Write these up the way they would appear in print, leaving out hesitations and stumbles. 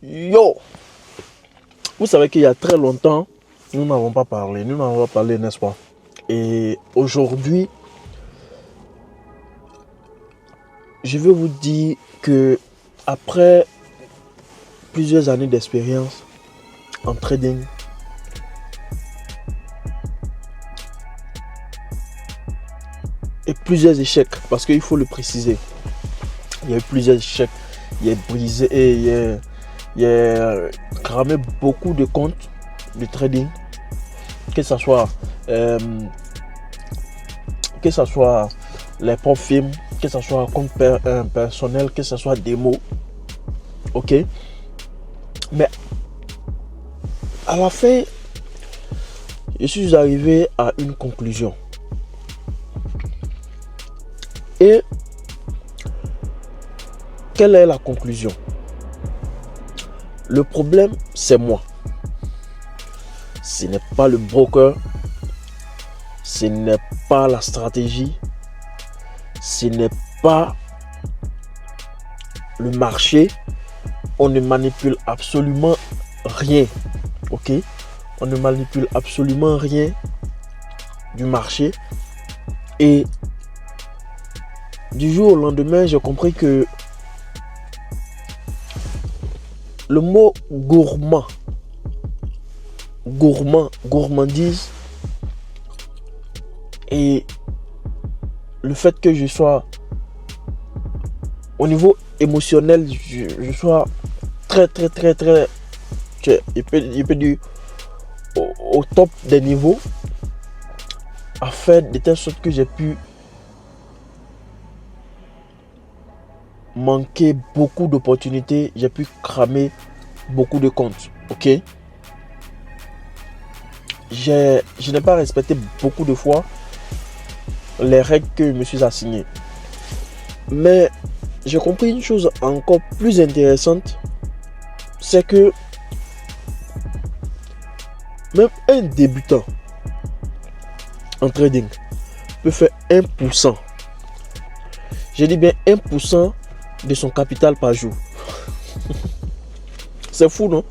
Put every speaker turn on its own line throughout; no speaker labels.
Yo, vous savez qu'il y a très longtemps, nous n'avons pas parlé, n'est-ce pas? Et aujourd'hui, je vais vous dire que après plusieurs années d'expérience en trading, et plusieurs échecs, parce qu'il faut le préciser, il y a eu plusieurs échecs, il y a brisé et il y a cramé beaucoup de comptes de trading, que ce soit les propres films, que ce soit compte personnel, que ce soit démo, ok. Mais à la fin, je suis arrivé à une conclusion. Et quelle est la conclusion? Le problème, c'est moi. Ce n'est pas le broker, ce n'est pas la stratégie, ce n'est pas le marché. On ne manipule absolument rien, ok? On ne manipule absolument rien du marché. Et du jour au lendemain, j'ai compris que le mot gourmandise, et le fait que je sois au niveau émotionnel, je sois très, il peut dire au top des niveaux, a fait de telle sorte que j'ai pu manquer beaucoup d'opportunités, j'ai pu cramer beaucoup de comptes, ok. Je n'ai pas respecté beaucoup de fois les règles que je me suis assignées. Mais j'ai compris une chose encore plus intéressante, c'est que même un débutant en trading peut faire 1%. Je dis bien 1% de son capital par jour. C'est fou, non?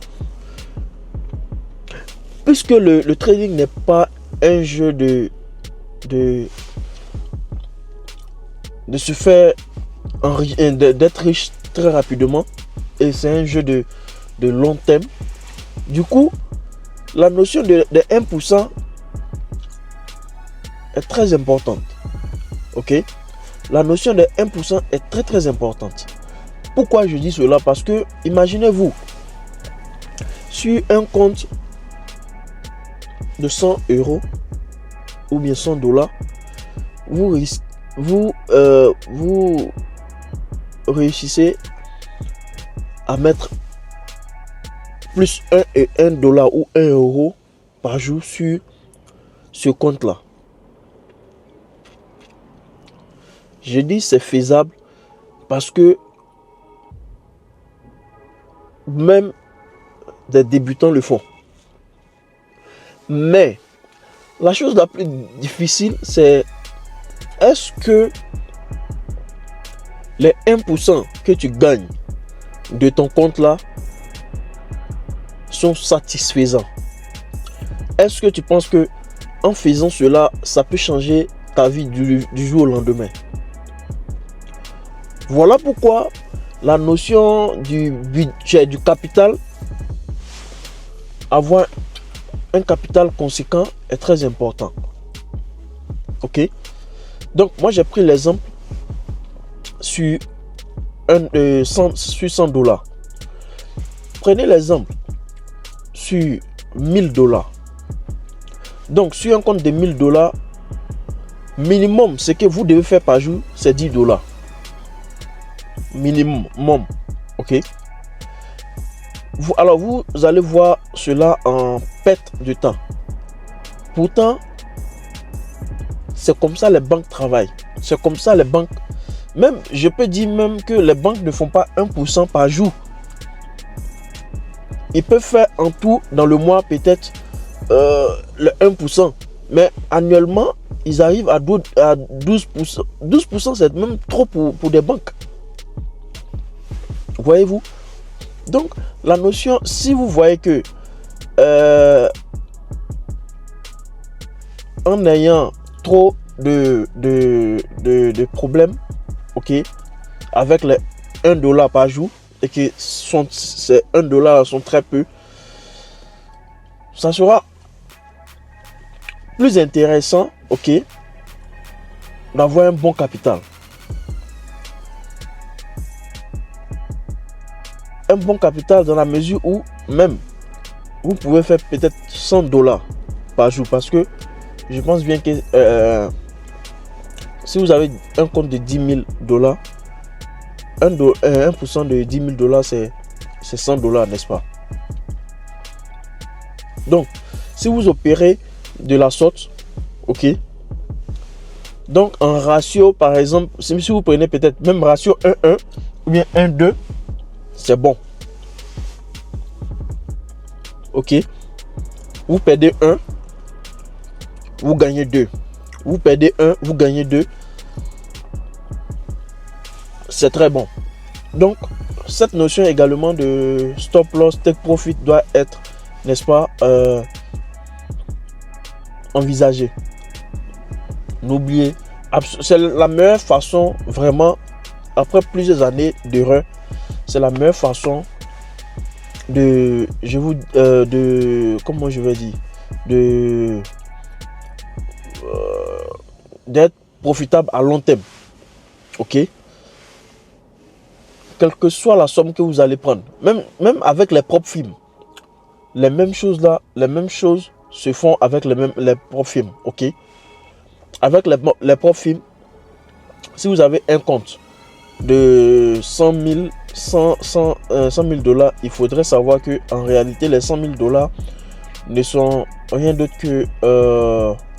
Puisque le trading n'est pas un jeu de se faire d'être riche très rapidement, et c'est un jeu de long terme. Du coup, la notion de 1% est très importante, ok. La notion de 1% est très importante. Pourquoi je dis cela? Parce que imaginez-vous, sur un compte de 100 euros ou bien 100 $, vous réussissez à mettre plus 1 dollar ou 1 euro par jour sur ce compte là. Je dis c'est faisable parce que même des débutants le font. Mais la chose la plus difficile, c'est est-ce que les 1% que tu gagnes de ton compte là sont satisfaisants? Est-ce que tu penses que en faisant cela, ça peut changer ta vie du jour au lendemain? Voilà pourquoi la notion du budget, du capital, avoir un capital conséquent est très important. Ok? Donc moi j'ai pris l'exemple sur 100 $. Prenez l'exemple sur 1000 $. Donc sur un compte de 1000 $, minimum ce que vous devez faire par jour, c'est 10 $. Minimum, ok. Alors vous allez voir cela en perte de temps. Pourtant, c'est comme ça les banques travaillent. C'est comme ça les banques. Même, je peux dire même que les banques ne font pas 1% par jour. Ils peuvent faire en tout dans le mois peut-être le 1%. Mais annuellement, ils arrivent à 12%. 12%, c'est même trop pour des banques. Voyez-vous? Donc, la notion, si vous voyez que en ayant trop de problèmes, ok, avec les 1 dollar par jour, et que ces 1 dollar sont très peu, ça sera plus intéressant, ok, d'avoir un bon capital. Un bon capital dans la mesure où même vous pouvez faire peut-être 100 dollars par jour, parce que je pense bien que si vous avez un compte de 10 000 dollars, 1% de 10 000 dollars, c'est 100 dollars, n'est-ce pas? Donc, si vous opérez de la sorte, ok, donc en ratio, par exemple, si vous prenez peut-être même ratio 1-1 ou bien 1-2, c'est bon. Ok, vous perdez 1, vous gagnez 2. Vous perdez 1, vous gagnez 2. C'est très bon. Donc, cette notion également de stop loss, take profit doit être, n'est-ce pas, envisagée. N'oubliez, c'est la meilleure façon, vraiment, après plusieurs années d'erreur, c'est la meilleure façon de, comment je vais dire, d'être profitable à long terme. Ok, quelle que soit la somme que vous allez prendre, même avec les propres films, les mêmes choses là, les mêmes choses se font avec les propres films. Ok, avec les propres films, si vous avez un compte de 100 000 dollars, il faudrait savoir que en réalité les 100 000 dollars ne sont rien d'autre que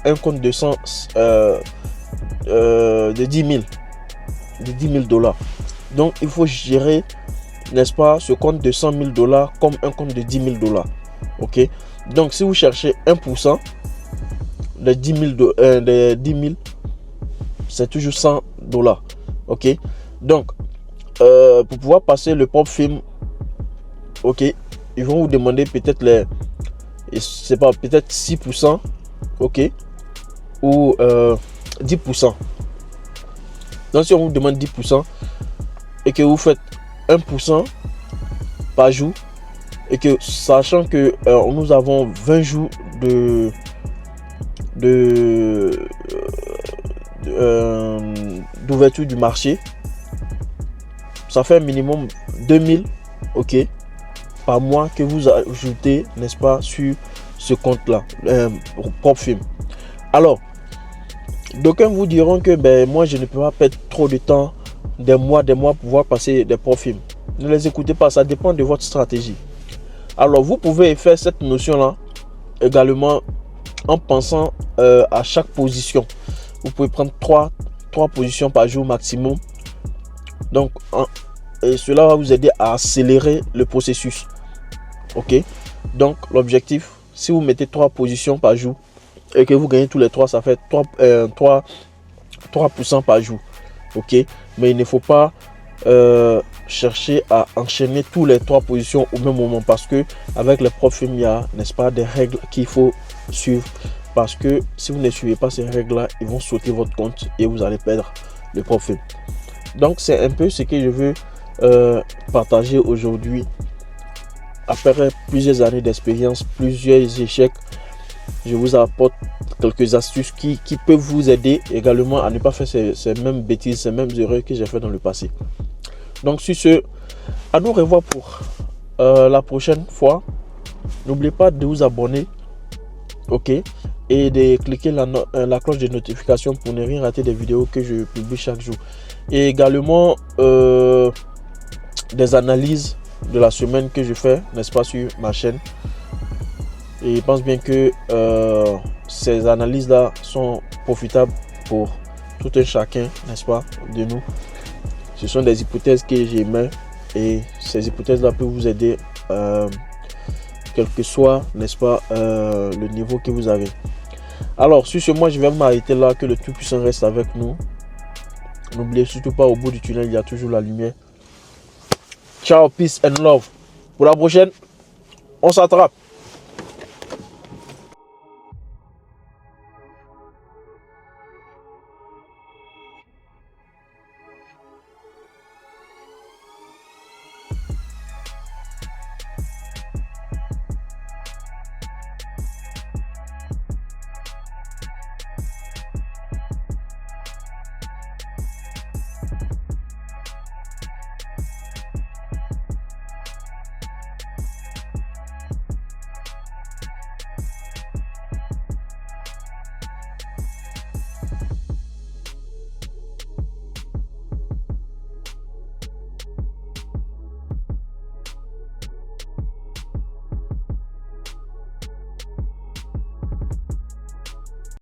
un compte de 10 000 dollars. Donc il faut gérer, n'est-ce pas, ce compte de 100 000 dollars comme un compte de 10 000 dollars. Ok, donc si vous cherchez 1% de 10 000, c'est toujours 100 dollars. Ok, donc pour pouvoir passer le propre film, ok, ils vont vous demander peut-être c'est pas, peut-être 6%, ok, ou 10%. Donc si on vous demande 10% et que vous faites 1% par jour, et que sachant que nous avons 20 jours d'ouverture du marché, ça fait un minimum 2000, ok, par mois que vous ajoutez, n'est-ce pas, sur ce compte là, propre film. Alors, d'aucuns vous diront que moi je ne peux pas perdre trop de temps, des mois pour pouvoir passer des propres films. Ne les écoutez pas, ça dépend de votre stratégie. Alors vous pouvez faire cette notion là également en pensant à chaque position. Vous pouvez prendre 3 positions par jour maximum. Donc et cela va vous aider à accélérer le processus. Ok, donc l'objectif, si vous mettez 3 positions par jour et que vous gagnez tous les 3, ça fait 3% par jour. Ok, mais il ne faut pas chercher à enchaîner tous les 3 positions au même moment, parce que avec les propres films, il y a, n'est-ce pas, des règles qu'il faut suivre, parce que si vous ne suivez pas ces règles là, ils vont sauter votre compte et vous allez perdre le propre film. Donc c'est un peu ce que je veux partager aujourd'hui. Après plusieurs années d'expérience, plusieurs échecs, je vous apporte quelques astuces qui peuvent vous aider également à ne pas faire ces mêmes bêtises, ces mêmes erreurs que j'ai fait dans le passé. Donc sur ce, à nous revoir pour la prochaine fois. N'oubliez pas de vous abonner, ok, et de cliquer la cloche de notification pour ne rien rater des vidéos que je publie chaque jour. Et également des analyses de la semaine que je fais, n'est-ce pas, sur ma chaîne. Et je pense bien que ces analyses là sont profitables pour tout un chacun, n'est-ce pas, de nous. Ce sont des hypothèses que j'émets et ces hypothèses là peuvent vous aider quel que soit, n'est-ce pas, le niveau que vous avez. Alors sur ce, moi je vais m'arrêter là. Que le Tout-Puissant reste avec nous. N'oubliez surtout pas, au bout du tunnel il y a toujours la lumière. Ciao, peace and love. Pour la prochaine, on s'attrape.